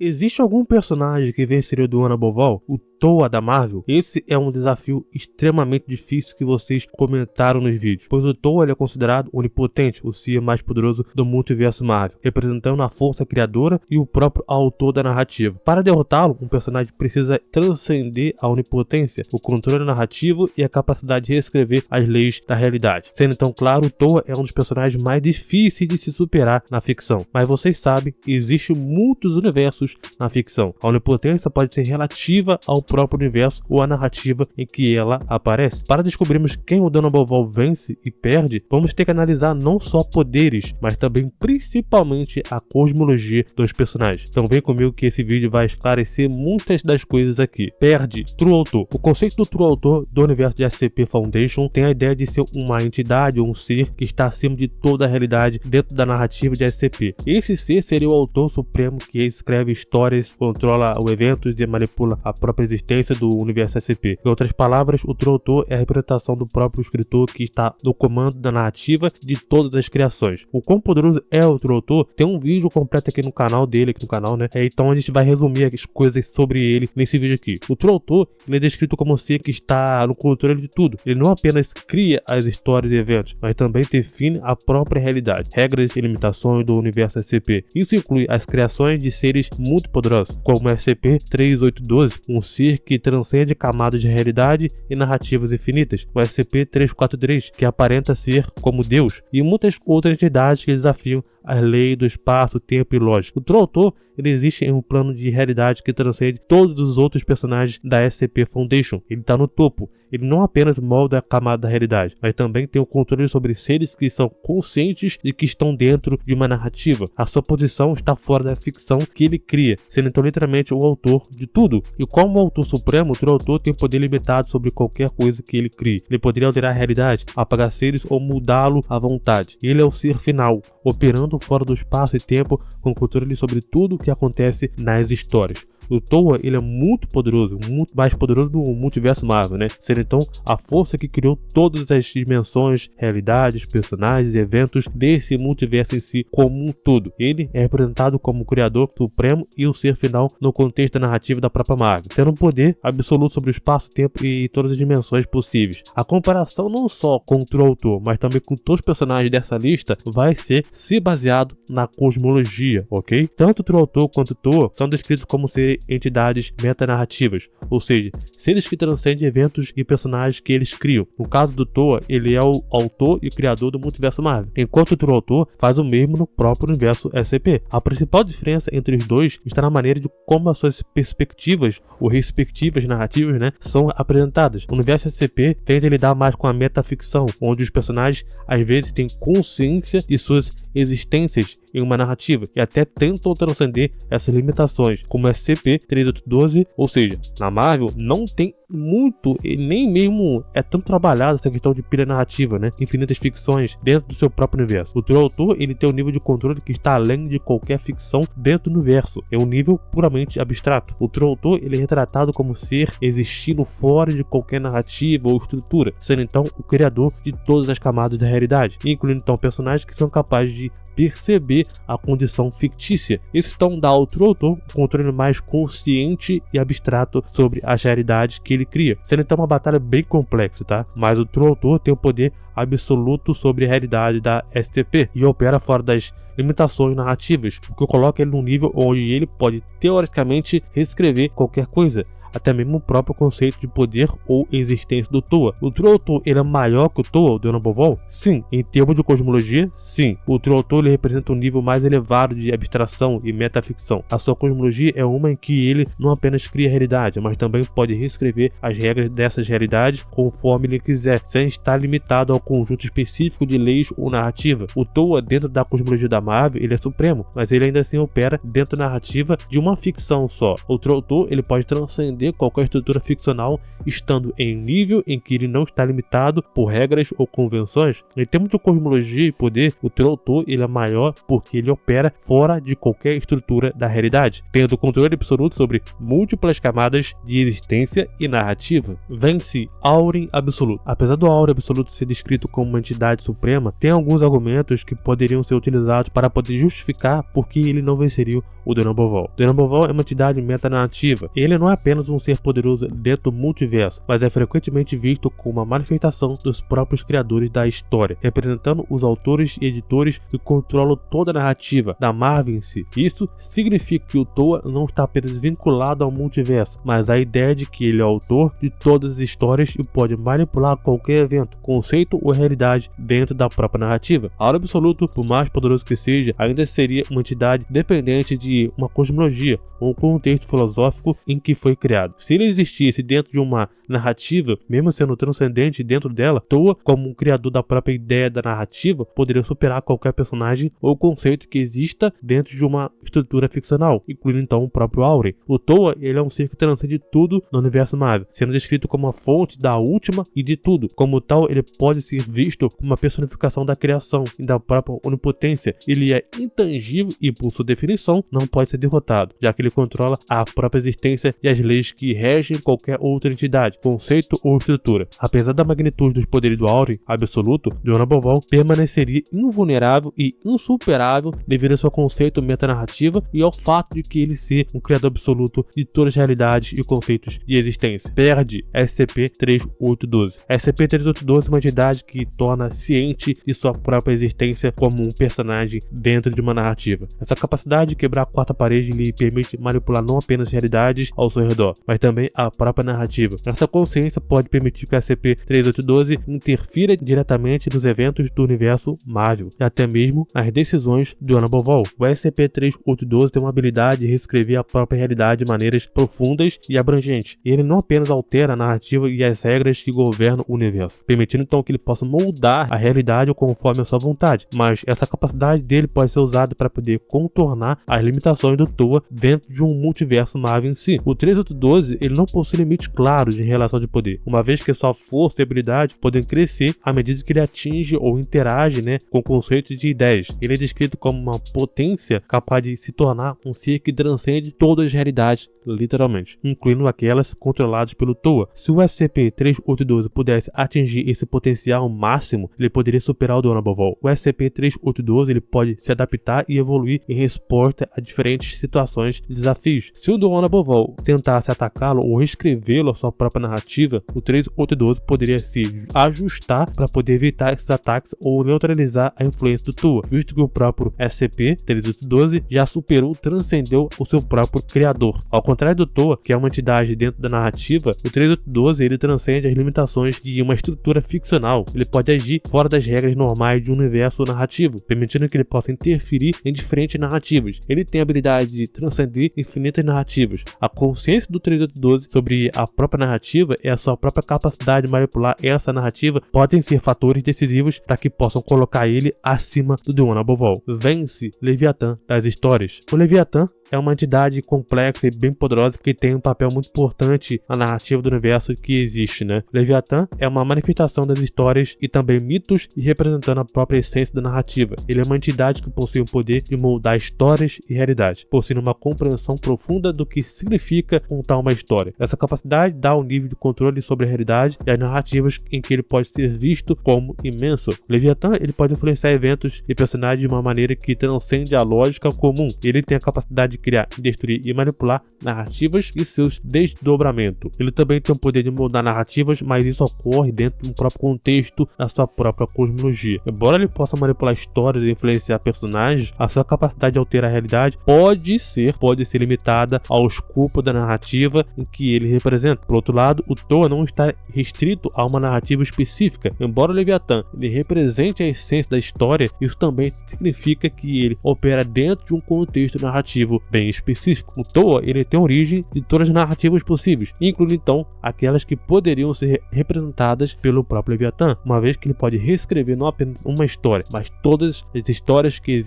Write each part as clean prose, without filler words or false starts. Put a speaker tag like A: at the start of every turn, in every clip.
A: Existe algum personagem que venceria o do Ana Boval? O Toa da Marvel? Esse é um desafio extremamente difícil que vocês comentaram nos vídeos, pois o Toa ele é considerado onipotente, o ser mais poderoso do multiverso Marvel, representando a força criadora e o próprio autor da narrativa. Para derrotá-lo, um personagem precisa transcender a onipotência, o controle narrativo e a capacidade de reescrever as leis da realidade. Sendo então claro, o Toa é um dos personagens mais difíceis de se superar na ficção, mas vocês sabem, existem muitos universos na ficção. A onipotência pode ser relativa ao próprio universo ou à narrativa em que ela aparece. Para descobrirmos quem o Dona Boval vence e perde, vamos ter que analisar não só poderes, mas também principalmente a cosmologia dos personagens. Então vem comigo que esse vídeo vai esclarecer muitas das coisas aqui. Perde. True Autor. O conceito do True Autor do universo de SCP Foundation tem a ideia de ser uma entidade ou um ser que está acima de toda a realidade dentro da narrativa de SCP. Esse ser seria o autor supremo que escreve histórias, controla os eventos e manipula a própria existência do universo SCP. Em outras palavras, o True Autor é a representação do próprio escritor que está no comando da narrativa de todas as criações. O quão poderoso é o True Autor? Tem um vídeo completo aqui no canal dele, né? Então a gente vai resumir as coisas sobre ele nesse vídeo aqui. O True Autor ele é descrito como um ser que está no controle de tudo. Ele não apenas cria as histórias e eventos, mas também define a própria realidade, regras e limitações do universo SCP. Isso inclui as criações de seres muito poderosos, como o SCP-3812, um ser que transcende camadas de realidade e narrativas infinitas, o SCP-343, que aparenta ser como Deus, e muitas outras entidades que desafiam as leis do espaço, tempo e lógica. O True Autor ele existe em um plano de realidade que transcende todos os outros personagens da SCP Foundation. Ele está no topo. Ele não apenas molda a camada da realidade, mas também tem o controle sobre seres que são conscientes e que estão dentro de uma narrativa. A sua posição está fora da ficção que ele cria, sendo então literalmente o autor de tudo. E como autor supremo, o True Autor tem poder limitado sobre qualquer coisa que ele crie. Ele poderia alterar a realidade, apagar seres ou mudá-lo à vontade. Ele é o ser final, operando fora do espaço e tempo, com controle sobre tudo o que acontece nas histórias. O Toa ele é muito poderoso, muito mais poderoso do multiverso Marvel, né? Sendo então a força que criou todas as dimensões, realidades, personagens e eventos desse multiverso em si como um todo. Ele é representado como o criador supremo e o ser final no contexto da narrativa da própria Marvel, tendo um poder absoluto sobre o espaço, tempo e todas as dimensões possíveis. A comparação não só com o True Autor, mas também com todos os personagens dessa lista vai ser se baseado na cosmologia, ok? Tanto o True Autor quanto o Toa são descritos como entidades metanarrativas, ou seja, seres que transcendem eventos e personagens que eles criam. No caso do Toa, ele é o autor e criador do multiverso Marvel, enquanto o True Autor faz o mesmo no próprio universo SCP. A principal diferença entre os dois está na maneira de como as suas perspectivas ou respectivas narrativas, né, são apresentadas. O universo SCP tende a lidar mais com a metaficção, onde os personagens às vezes têm consciência de suas existências em uma narrativa e até tentam transcender essas limitações, como é SCP-3812, ou seja, na Marvel não tem muito e nem mesmo é tão trabalhada essa questão de pilha narrativa, né? Infinitas ficções dentro do seu próprio universo. O True Autor ele tem um nível de controle que está além de qualquer ficção dentro do universo, é um nível puramente abstrato. O True Autor ele é retratado como ser existindo fora de qualquer narrativa ou estrutura, sendo então o criador de todas as camadas da realidade, incluindo então personagens que são capazes de perceber a condição fictícia. Isso então dá ao True Autor um controle mais consciente e abstrato sobre as realidades que ele cria, sendo então uma batalha bem complexa, tá? Mas o True Autor tem o poder absoluto sobre a realidade da SCP e opera fora das limitações narrativas, o que coloca ele num nível onde ele pode teoricamente reescrever qualquer coisa, até mesmo o próprio conceito de poder ou existência do Toa. O True Autor ele é maior que o Toa, o Dona Boval? Sim. Em termos de cosmologia, sim. O True Autor ele representa um nível mais elevado de abstração e metaficção. A sua cosmologia é uma em que ele não apenas cria realidade, mas também pode reescrever as regras dessas realidades conforme ele quiser, sem estar limitado ao conjunto específico de leis ou narrativa. O Toa, dentro da cosmologia da Marvel, ele é supremo, mas ele ainda assim opera dentro da narrativa de uma ficção só. O True Autor ele pode transcender transcender qualquer estrutura ficcional, estando em nível em que ele não está limitado por regras ou convenções. Em termos de cosmologia e poder, o teu autor ele é maior porque ele opera fora de qualquer estrutura da realidade, tendo controle absoluto sobre múltiplas camadas de existência e narrativa. Vence Auren Absoluto. Apesar do Auren Absoluto ser descrito como uma entidade suprema, tem alguns argumentos que poderiam ser utilizados para poder justificar por que ele não venceria o Dona Boval. Dona Boval é uma entidade metanarrativa. Ele não é apenas um ser poderoso dentro do multiverso, mas é frequentemente visto como uma manifestação dos próprios criadores da história, representando os autores e editores que controlam toda a narrativa da Marvel em si. Isso significa que o Toa não está apenas vinculado ao multiverso, mas à ideia de que ele é o autor de todas as histórias e pode manipular qualquer evento, conceito ou realidade dentro da própria narrativa. Auren Absoluto, por mais poderoso que seja, ainda seria uma entidade dependente de uma cosmologia ou um contexto filosófico em que foi criado. Se ele existisse dentro de uma narrativa, mesmo sendo transcendente dentro dela, Toa, como um criador da própria ideia da narrativa, poderia superar qualquer personagem ou conceito que exista dentro de uma estrutura ficcional, incluindo então o próprio Auren. O Toa, ele é um ser que transcende tudo no universo Marvel, sendo descrito como a fonte da última e de tudo. Como tal, ele pode ser visto como uma personificação da criação e da própria onipotência. Ele é intangível e, por sua definição, não pode ser derrotado, já que ele controla a própria existência e as leis que regem qualquer outra entidade, conceito ou estrutura. Apesar da magnitude dos poderes do Auren Absoluto, Dona Boval permaneceria invulnerável e insuperável devido ao seu conceito metanarrativa e ao fato de que ele ser um criador absoluto de todas as realidades e conceitos de existência. Perde SCP-3812. SCP-3812 é uma entidade que torna ciente de sua própria existência como um personagem dentro de uma narrativa. Essa capacidade de quebrar a quarta parede lhe permite manipular não apenas realidades ao seu redor, mas também a própria narrativa. Essa consciência pode permitir que a SCP-3812 interfira diretamente nos eventos do universo Marvel e até mesmo nas decisões de Dona Boval. O SCP-3812 tem uma habilidade de reescrever a própria realidade de maneiras profundas e abrangentes. E ele não apenas altera a narrativa e as regras que governam o universo, permitindo então que ele possa moldar a realidade conforme a sua vontade, mas essa capacidade dele pode ser usada para poder contornar as limitações do Toa dentro de um multiverso Marvel em si. O 3812 ele não possui limites claros em relação de poder, uma vez que sua força e habilidade podem crescer à medida que ele atinge ou interage com conceitos de ideias. Ele é descrito como uma potência capaz de se tornar um ser que transcende todas as realidades, literalmente, incluindo aquelas controladas pelo Toa. Se o SCP-3812 pudesse atingir esse potencial máximo, ele poderia superar o Dona Boval. O SCP-3812 ele pode se adaptar e evoluir em resposta a diferentes situações e desafios. Se o Dona Boval tentasse atacá-lo ou reescrevê-lo a sua própria narrativa, o 3812 poderia se ajustar para poder evitar esses ataques ou neutralizar a influência do Toa, visto que o próprio SCP-3812 já superou, transcendeu o seu próprio criador. Ao contrário do Toa, que é uma entidade dentro da narrativa, o 3812 ele transcende as limitações de uma estrutura ficcional. Ele pode agir fora das regras normais de um universo narrativo, permitindo que ele possa interferir em diferentes narrativas. Ele tem a habilidade de transcender infinitas narrativas. A consciência do 3812 sobre a própria narrativa e a sua própria capacidade de manipular essa narrativa podem ser fatores decisivos para que possam colocar ele acima do Dona Boval. Vence Leviatã das histórias. O Leviatã é uma entidade complexa e bem poderosa que tem um papel muito importante na narrativa do universo que existe, Leviatã é uma manifestação das histórias e também mitos e representando a própria essência da narrativa. Ele é uma entidade que possui o poder de moldar histórias e realidade, possuindo uma compreensão profunda do que significa contar uma história. Essa capacidade dá um nível de controle sobre a realidade e as narrativas em que ele pode ser visto como imenso. Leviatã ele pode influenciar eventos e personagens de uma maneira que transcende a lógica comum. Ele tem a capacidade de criar, destruir e manipular narrativas e seus desdobramentos. Ele também tem o poder de moldar narrativas, mas isso ocorre dentro de um próprio contexto da sua própria cosmologia. Embora ele possa manipular histórias e influenciar personagens, a sua capacidade de alterar a realidade pode ser limitada ao escopo da narrativa em que ele representa. Por outro lado, lado, o Toa não está restrito a uma narrativa específica. Embora o Leviatã ele represente a essência da história, isso também significa que ele opera dentro de um contexto narrativo bem específico. O Toa ele tem origem de todas as narrativas possíveis, incluindo então aquelas que poderiam ser representadas pelo próprio Leviatã, uma vez que ele pode reescrever não apenas uma história, mas todas as histórias que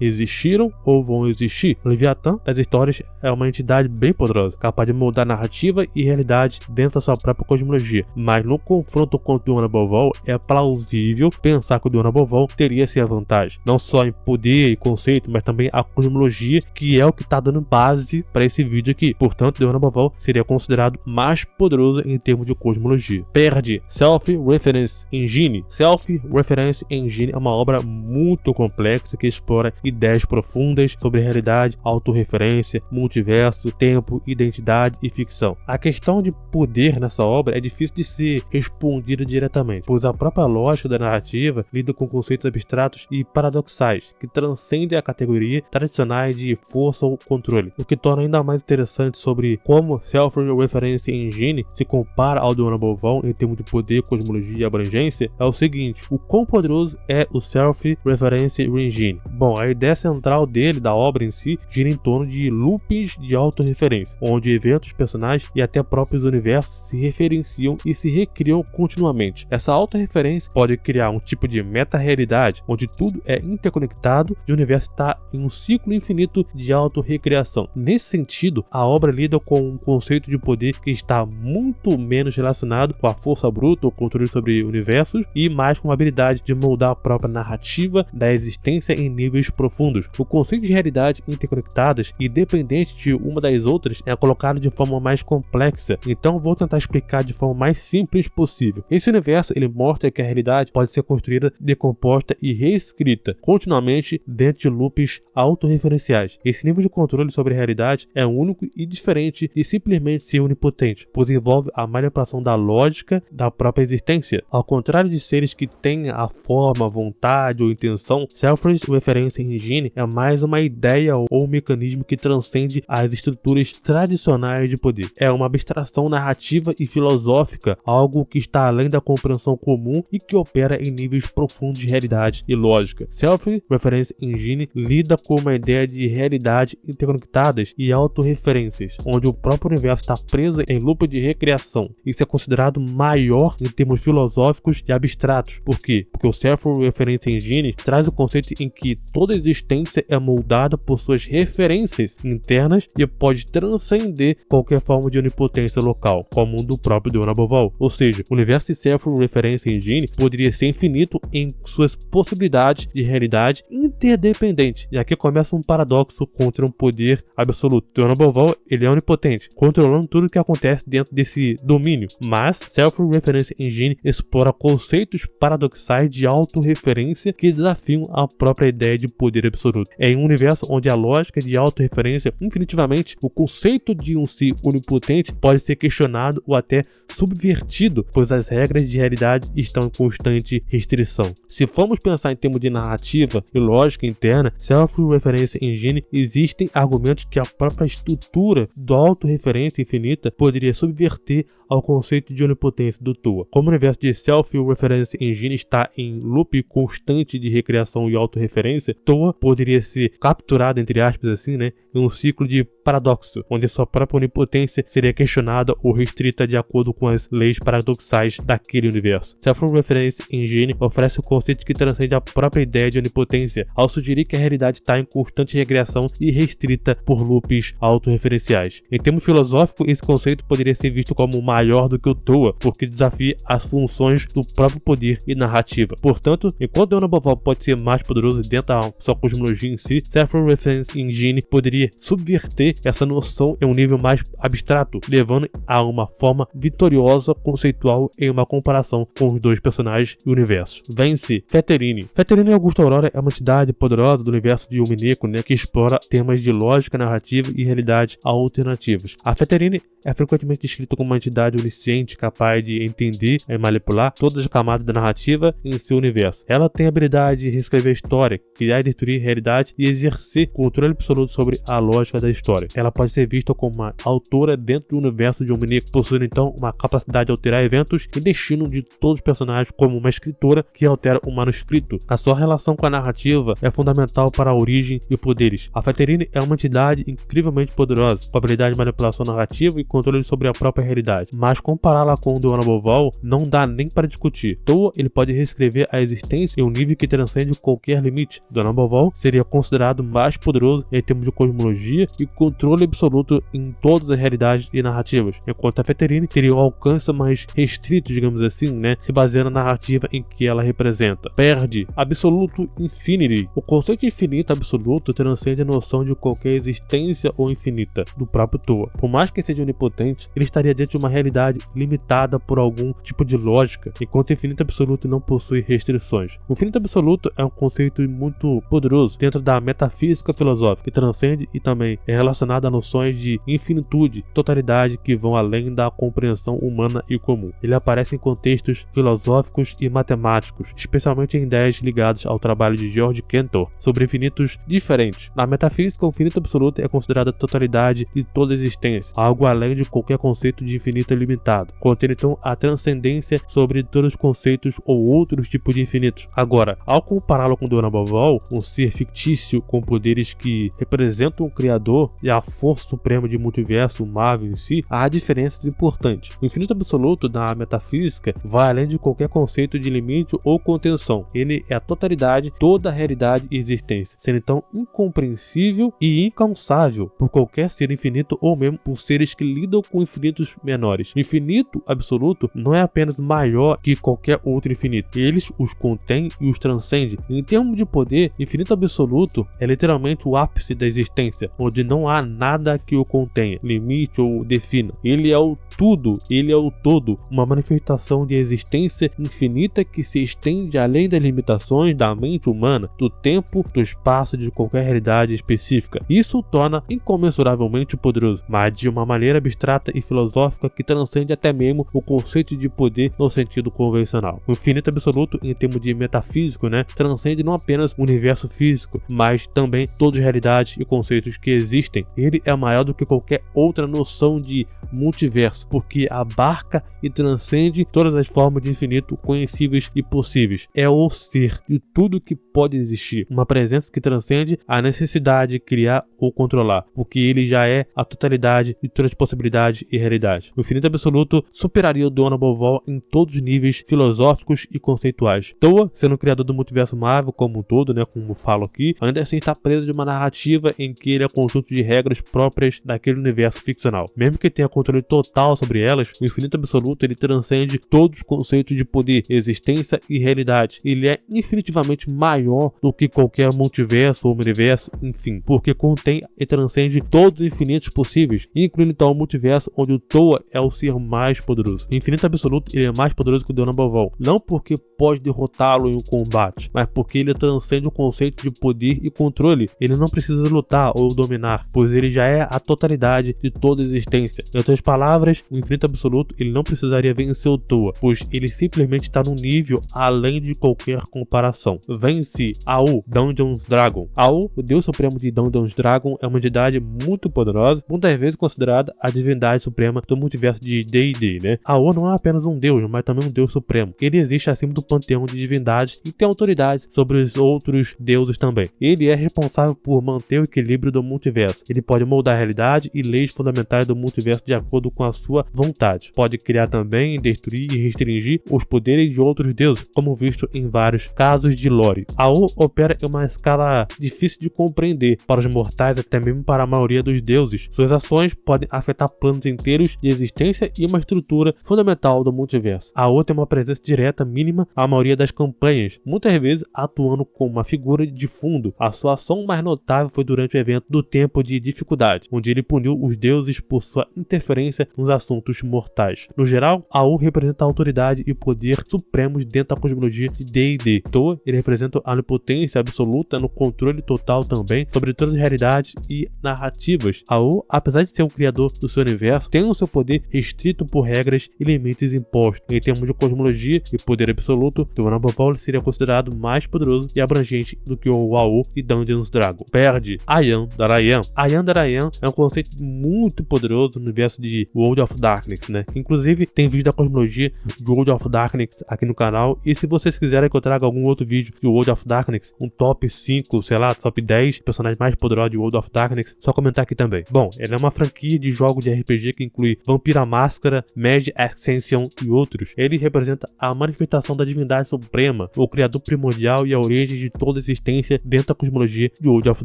A: existiram ou vão existir. O Leviatã das histórias é uma entidade bem poderosa, capaz de moldar narrativa e realidade dentro da sua própria cosmologia, mas no confronto com o Dawn Above All é plausível pensar que o Dawn Above All teria essa vantagem, não só em poder e conceito, mas também a cosmologia, que é o que está dando base para esse vídeo aqui. Portanto, Dawn Above All seria considerado mais poderoso em termos de cosmologia. Perde Self-Reference Engine. Self-Reference Engine é uma obra muito complexa que explora ideias profundas sobre realidade, autorreferência, multiverso, tempo, identidade e ficção. A questão de poder nessa obra é difícil de ser respondida diretamente, pois a própria lógica da narrativa lida com conceitos abstratos e paradoxais que transcendem a categoria tradicionais de força ou controle. O que torna ainda mais interessante sobre como Self-Reference Engine se compara ao Dawn Above All em termos de poder, cosmologia e abrangência é o seguinte: o quão poderoso é o Self-Reference Engine? Bom, a ideia central dele, da obra em si, gira em torno de loopings de autorreferência, onde eventos, personagens e até próprios universos se referenciam e se recriam continuamente. Essa autorreferência pode criar um tipo de meta-realidade, onde tudo é interconectado e o universo está em um ciclo infinito de autorrecriação. Nesse sentido, a obra lida com um conceito de poder que está muito menos relacionado com a força bruta ou controle sobre universos e mais com a habilidade de moldar a própria narrativa da existência em níveis profundos. O conceito de realidade interconectadas e dependente de uma das outras é colocado de forma mais complexa, então vou tentar explicar de forma mais simples possível. Esse universo ele mostra que a realidade pode ser construída, decomposta e reescrita continuamente dentro de loops autorreferenciais. Esse nível de controle sobre a realidade é único e diferente de simplesmente ser onipotente, pois envolve a manipulação da lógica da própria existência. Ao contrário de seres que têm a forma, vontade ou intenção, Self-Reference Engine é mais uma ideia ou um mecanismo que transcende as estruturas tradicionais de poder. É uma abstração narrativa e filosófica, algo que está além da compreensão comum e que opera em níveis profundos de realidade e lógica. Self-Reference Engine lida com uma ideia de realidade interconectadas e autorreferências, onde o próprio universo está preso em loop de recriação. Isso é considerado maior em termos filosóficos e abstratos. Por quê? Porque o Self-Reference Engine traz o conceito em que toda existência é moldada por suas referências internas e pode transcender qualquer forma de onipotência local, como o do próprio Dawn Above All. Ou seja, o universo de Self-Reference Engine poderia ser infinito em suas possibilidades de realidade interdependente. E aqui começa um paradoxo contra um poder absoluto. Dawn Above All, ele é onipotente, controlando tudo o que acontece dentro desse domínio, mas Self-Reference Engine explora conceitos paradoxais de autorreferência que desafiam a própria ideia de poder absoluto. É em um universo onde a lógica de autorreferência, infinitivamente, o conceito de um si onipotente pode ser questionado ou até subvertido, pois as regras de realidade estão em constante restrição. Se formos pensar em termos de narrativa e lógica interna, Self-Reference Engine, existem argumentos que a própria estrutura da autorreferência infinita poderia subverter ao conceito de onipotência do Toa. Como o universo de Self-Reference Engine está em loop constante de recriação e autorreferência, Toa poderia ser capturado, entre aspas assim, em um ciclo de paradoxo, onde sua própria onipotência seria questionada ou restrita de acordo com as leis paradoxais daquele universo. Self-Reference Engine oferece o conceito que transcende a própria ideia de onipotência, ao sugerir que a realidade está em constante recriação e restrita por loops autorreferenciais. Em termos filosóficos, esse conceito poderia ser visto como maior do que o Toa, porque desafia as funções do próprio poder e narrativa. Portanto, enquanto Dawn Above All pode ser mais poderoso dentro da sua cosmologia em si, Self-Reference Engine poderia subverter essa noção em um nível mais abstrato, levando a uma forma vitoriosa conceitual em uma comparação com os dois personagens e universos. Vence Feterine. Feterine Augusta Aurora é uma entidade poderosa do universo de Umineko, que explora temas de lógica narrativa e realidade alternativas. A Feterine é frequentemente descrita como uma entidade onisciente capaz de entender e manipular todas as camadas da narrativa em seu universo. Ela tem a habilidade de reescrever a história, criar e destruir a realidade e exercer controle absoluto sobre a lógica da história. Ela pode ser vista como uma autora dentro do universo de Omnic, possuindo então uma capacidade de alterar eventos e destino de todos os personagens, como uma escritora que altera o manuscrito. A sua relação com a narrativa é fundamental para a origem e poderes. A Feterine é uma entidade incrivelmente poderosa, com habilidade de manipulação narrativa e controle sobre a própria realidade, mas compará-la com o Dona Boval não dá nem para discutir. Toa, ele pode reescrever a existência em um nível que transcende qualquer limite. Dona Boval seria considerado mais poderoso em termos de cosmologia e controle absoluto em todas as realidades e narrativas, enquanto a Feterine teria um alcance mais restrito, digamos assim, se baseando na narrativa em que ela representa. Perde absoluto infinity. O conceito de infinito absoluto transcende a noção de qualquer existência ou infinita do próprio Toa. Por mais que seja onipotente, ele estaria dentro de uma realidade limitada por algum tipo de lógica, enquanto o infinito absoluto não possui restrições. O infinito absoluto é um conceito muito poderoso dentro da metafísica filosófica, que transcende e também é relacionado a noções de infinitude, totalidade que vão além da compreensão humana e comum. Ele aparece em contextos filosóficos e matemáticos, especialmente em ideias ligadas ao trabalho de George Cantor sobre infinitos diferentes. Na metafísica, o infinito absoluto é considerado a totalidade de toda existência, algo além de qualquer conceito de infinito limitado, contendo então a transcendência sobre todos os conceitos ou outros tipos de infinitos. Agora, ao compará-lo com Dona Boval, um ser fictício com poderes que representam o Criador e a força suprema de multiverso, Marvel em si, há diferenças importantes. O infinito absoluto da metafísica vai além de qualquer conceito de limite ou contenção. Ele é a totalidade, toda a realidade e existência, sendo então incompreensível e incalçável por qualquer ser infinito ou mesmo por seres que lidam com infinitos menores. O infinito absoluto não é apenas maior que qualquer outro infinito. Eles os contêm e os transcendem. Em termos de poder, infinito absoluto é literalmente o ápice da existência, onde não há nada que o contenha, limite ou defina. Ele é o tudo, ele é o todo, uma manifestação de existência infinita que se estende além das limitações da mente humana, do tempo, do espaço de qualquer realidade específica. Isso o torna incomensuravelmente poderoso, mas de uma maneira abstrata e filosófica que transcende até mesmo o conceito de poder no sentido convencional. O infinito absoluto, em termos de metafísico, transcende não apenas o universo físico, mas também todas as realidades e conceitos que existem. Ele é maior do que qualquer outra noção de multiverso, porque abarca e transcende todas as formas de infinito conhecíveis e possíveis. É o ser de tudo que pode existir, uma presença que transcende a necessidade de criar ou controlar, porque ele já é a totalidade de todas as possibilidades e realidades. O infinito absoluto superaria o Dona Boval em todos os níveis filosóficos e conceituais. Toa, sendo o criador do multiverso Marvel como um todo, como falo aqui, ainda assim está preso de uma narrativa em que ele é um conjunto de regras próprias daquele universo ficcional. Mesmo que tenha controle total sobre elas, o infinito absoluto ele transcende todos os conceitos de poder, existência e realidade. Ele é infinitivamente maior do que qualquer multiverso ou universo, enfim, porque contém e transcende todos os infinitos possíveis, incluindo então o multiverso onde o Toa é o ser mais poderoso. O infinito absoluto ele é mais poderoso que o Dona Boval, não porque pode derrotá-lo em um combate, mas porque ele transcende o conceito de poder e controle. Ele não precisa lutar ou dominar, pois ele já é a totalidade de toda a existência. Em outras palavras, o infinito absoluto ele não precisaria vencer o Toa, pois ele simplesmente está num nível além de qualquer comparação. Vence Ao, Dungeons Dragon. Ao, o deus supremo de Dungeons Dragon, é uma entidade muito poderosa, muitas vezes considerada a divindade suprema do multiverso de D&D, Ao não é apenas um deus, mas também um deus supremo. Ele existe acima do panteão de divindades e tem autoridade sobre os outros deuses também. Ele é responsável por manter o equilíbrio do multiverso. Ele pode moldar a realidade e leis fundamentais do multiverso de acordo com a sua vontade. Pode criar também, destruir e restringir os poderes de outros deuses, como visto em vários casos de lore. Ao opera em uma escala difícil de compreender para os mortais, até mesmo para a maioria dos deuses. Suas ações podem afetar planos inteiros de existência e uma estrutura fundamental do multiverso. Ao tem uma presença direta mínima à maioria das campanhas, muitas vezes atuando como uma figura de fundo. A sua ação mais notável foi durante o evento do Tempo de Dificuldade, onde ele puniu os deuses por sua interferência nos assuntos assuntos mortais. No geral, AO representa a autoridade e poder supremos dentro da cosmologia de D&D. Toa, ele representa a onipotência absoluta no controle total também sobre todas as realidades e narrativas. AO, apesar de ser um criador do seu universo, tem o seu poder restrito por regras e limites impostos. Em termos de cosmologia e poder absoluto, Tuana Boval seria considerado mais poderoso e abrangente do que o AO e Dungeons Dragons. Perde Ayan Darayan. Ayan Darayan é um conceito muito poderoso no universo de World of Darkness, né? Inclusive, tem vídeo da cosmologia de World of Darkness aqui no canal, e se vocês quiserem que eu traga algum outro vídeo de World of Darkness, um top 5, sei lá, top 10 personagens mais poderosos de World of Darkness, só comentar aqui também. Bom, ela é uma franquia de jogos de RPG que inclui Vampira Máscara, Mad Ascension e outros. Ele representa a manifestação da divindade suprema, o criador primordial e a origem de toda existência dentro da cosmologia de World of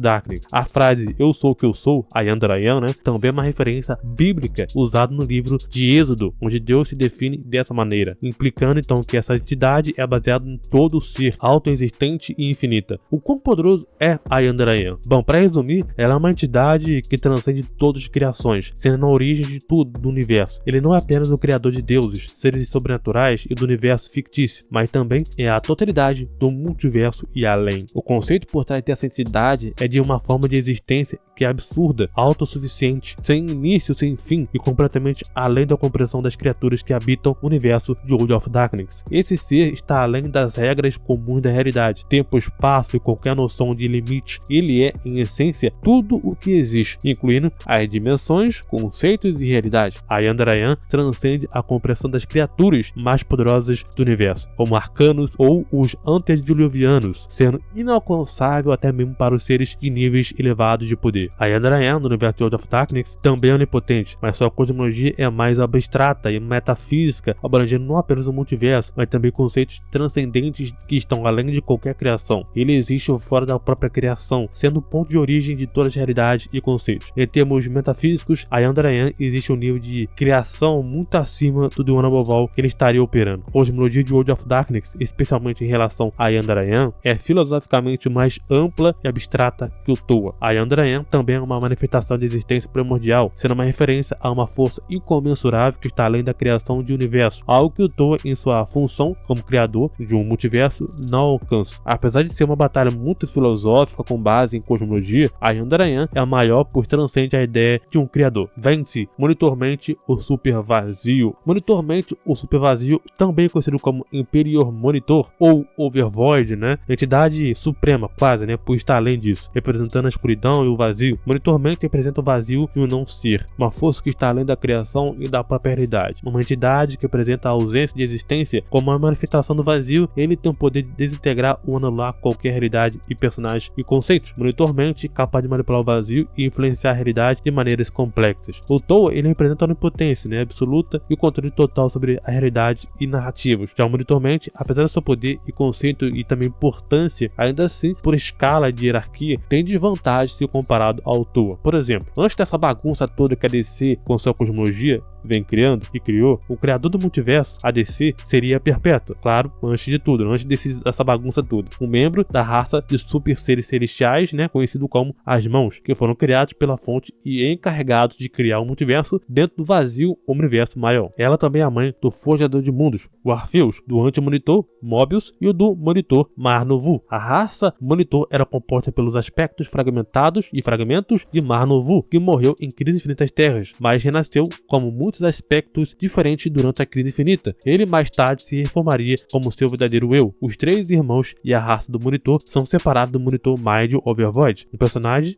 A: Darkness. A frase "eu sou o que eu sou", Ayan Darayan, né, também é uma referência bíblica usada no livro de Êxodo, onde Deus se define dessa maneira, implicando então que essa entidade é baseada em todo o ser, autoexistente e infinita. O quão poderoso é Ayan Darayan? Bom, para resumir, ela é uma entidade que transcende todas as criações, sendo a origem de tudo do universo. Ele não é apenas o criador de deuses, seres sobrenaturais e do universo fictício, mas também é a totalidade do multiverso e além. O conceito por trás dessa entidade é de uma forma de existência que é absurda, autossuficiente, sem início, sem fim e completamente além da compreensão das criaturas que habitam o universo de World of Darkness. Esse ser está além das regras comuns da realidade, tempo, espaço e qualquer noção de limite. Ele é, em essência, tudo o que existe, incluindo as dimensões, conceitos e realidade. Ayan Darayan transcende a compreensão das criaturas mais poderosas do universo, como arcanos ou os antediluvianos, sendo inalcançável até mesmo para os seres de níveis elevados de poder. Ayan Darayan, no universo de World of Darkness, também é onipotente, mas sua cosmologia é mais abstrata e metafísica, abrangendo não apenas o multiverso, mas também conceitos transcendentes que estão além de qualquer criação. Ele existe fora da própria criação, sendo o ponto de origem de todas as realidades e conceitos. Em termos metafísicos, Ayan Darayan existe um nível de criação muito acima do Tuana Boval que ele estaria operando. A cosmologia de World of Darkness, especialmente em relação a Ayan Darayan, é filosoficamente mais ampla e abstrata que o Toa. Ayan Darayan também é uma manifestação de existência primordial, sendo uma referência a uma força incomensurável que está além da criação de universo, algo que o Toa, em sua função como criador de um multiverso, não alcança. Apesar de ser uma batalha muito filosófica com base em cosmologia, Ayan Darayan é a maior por transcende a ideia de um criador. Vence Monitormente o Super Vazio. Monitormente o Super Vazio, também conhecido como Imperior Monitor ou Overvoid, né? Entidade suprema, quase, né? Por estar além disso, representando a escuridão e o vazio. Monitormente representa o vazio e o não ser, uma força que está além da criação e da própria realidade. Uma entidade que representa a ausência de existência como a manifestação do vazio. Ele tem o poder de desintegrar ou anular qualquer realidade e personagem e conceitos. Monitormente capaz de manipular o vazio e influenciar a realidade de maneiras complexas. O Toa, ele representa a onipotência, né, absoluta e o controle total sobre a realidade e narrativas. Já o Monitormente, apesar do seu poder e conceito e também importância, ainda assim, por escala de hierarquia, tem desvantagem se comparado ao Toa. Por exemplo, antes dessa bagunça toda que a DC com sua cosmologia vem criando e criou, o criador do multiverso, a DC, seria Perpétua. Claro, antes de tudo, antes dessa bagunça toda. Um membro da raça de super seres celestiais, né, conhecido como as Mãos, que foram criados pela fonte e encarregados de criar um multiverso dentro do vazio universo maior. Ela também é a mãe do Forjador de Mundos, o Arceus, do Anti-Monitor, Mobius e o do Monitor Mar-Novu. A raça Monitor era composta pelos aspectos fragmentados e fragmentos de Mar-Novu, que morreu em Crise Infinitas Terras, mas renasceu como muitos aspectos diferentes durante a Crise Infinita. Ele mais tarde se reformaria como seu verdadeiro eu. Os três irmãos e a raça do Monitor são separados do Monitor Mind Overvoid, um personagem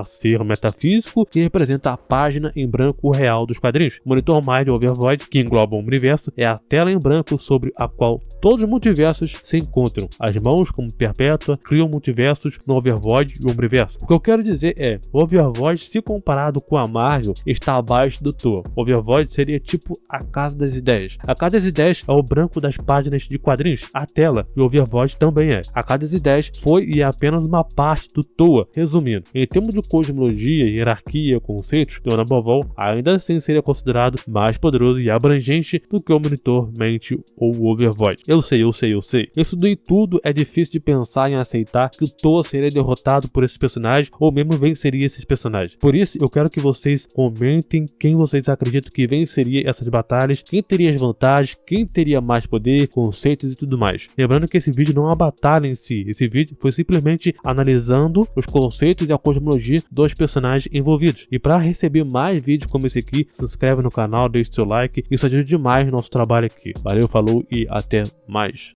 A: ser metafísico que representa a página em branco real dos quadrinhos. Monitor Mind Overvoid, que engloba o universo, é a tela em branco sobre a qual todos os multiversos se encontram. As Mãos, como Perpétua, criam multiversos no Overvoid e o Omniverso. O que eu quero dizer é, o Overvoid, se comparado com a Marvel, está abaixo do Toa. O Overvoid seria tipo a Casa das Ideias. A Casa das Ideias é o branco das páginas de quadrinhos, a tela, e o Overvoid também é. A Casa das Ideias foi e é apenas uma parte do Toa. Resumindo, em termos de cosmologia, hierarquia, conceitos, Tuana Boval ainda assim seria considerado mais poderoso e abrangente do que o Monitor Mente ou o Overvoid. Eu sei. Isso daí tudo é difícil de pensar em aceitar que o Toa seria derrotado por esses personagens ou mesmo venceria esses personagens. Por isso, eu quero que vocês comentem quem vocês acreditam acredito que venceria essas batalhas, quem teria as vantagens, quem teria mais poder, conceitos e tudo mais. Lembrando que esse vídeo não é uma batalha em si, esse vídeo foi simplesmente analisando os conceitos e a cosmologia dos personagens envolvidos. E para receber mais vídeos como esse aqui, se inscreve no canal, deixe seu like, isso ajuda demais no nosso trabalho aqui. Valeu, falou e até mais.